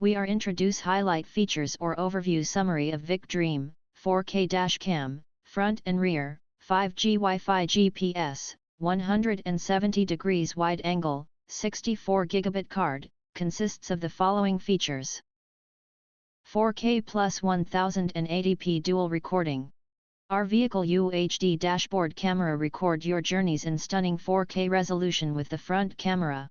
We are introduce highlight features or overview summary of VIC Dream, 4K dashcam, front and rear, 5G Wi-Fi GPS, 170 degrees wide angle, 64 gigabit card, consists of the following features. 4K plus 1080p dual recording. Our vehicle UHD dashboard camera record your journeys in stunning 4K resolution with the front camera,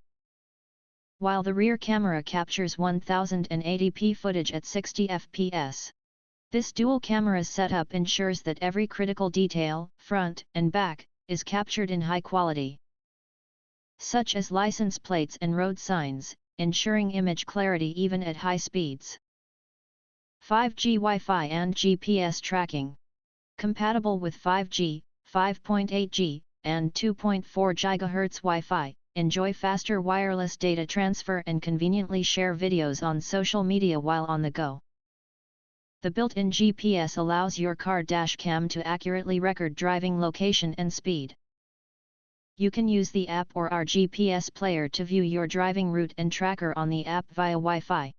while the rear camera captures 1080p footage at 60 fps. This dual camera setup ensures that every critical detail, front and back, is captured in high quality, such as license plates and road signs, ensuring image clarity even at high speeds. 5G Wi-Fi and GPS tracking. Compatible with 5G, 5.8G, and 2.4 GHz Wi-Fi, enjoy faster wireless data transfer and conveniently share videos on social media while on the go. The built-in GPS allows your car dashcam to accurately record driving location and speed. You can use the app or our GPS player to view your driving route and tracker on the app via Wi-Fi.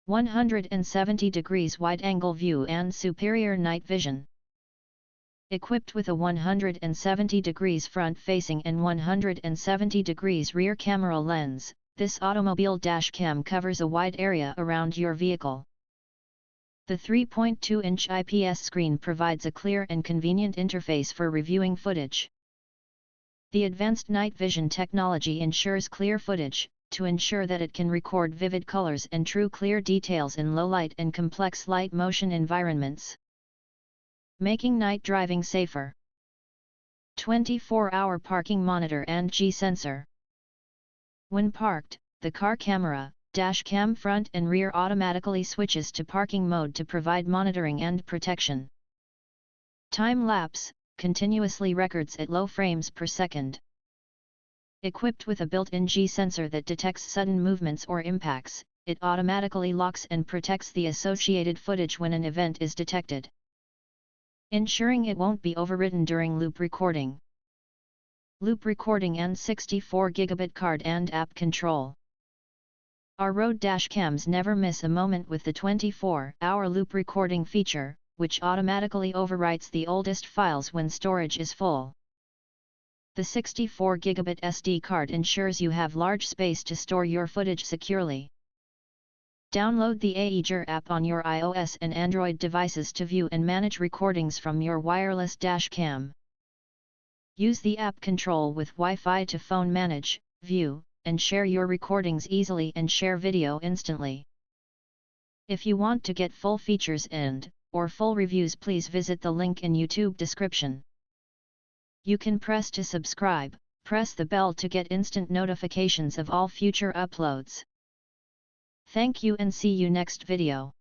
170 degrees wide-angle view and superior night vision. Equipped with a 170 degrees front-facing and 170 degrees rear camera lens, this automobile dashcam covers a wide area around your vehicle. The 3.2-inch IPS screen provides a clear and convenient interface for reviewing footage. The advanced night vision technology ensures clear footage, to ensure that it can record vivid colors and true clear details in low light and complex light motion environments, making night driving safer. 24-hour parking monitor and G-sensor. When parked, the car camera, dashcam front and rear automatically switches to parking mode to provide monitoring and protection. Time-lapse, continuously records at low frames per second. Equipped with a built-in G-sensor that detects sudden movements or impacts, it automatically locks and protects the associated footage when an event is detected, ensuring it won't be overwritten during loop recording. Loop recording and 64 gigabit card and app control. Our road dashcams never miss a moment with the 24-hour loop recording feature, which automatically overwrites the oldest files when storage is full. The 64 gigabit SD card ensures you have large space to store your footage securely. Download the AEGER app on your iOS and Android devices to view and manage recordings from your wireless dashcam. Use the app control with Wi-Fi to phone manage, view, and share your recordings easily and share video instantly. If you want to get full features or full reviews, please visit the link in YouTube description. You can press to subscribe, press the bell to get instant notifications of all future uploads. Thank you and see you next video.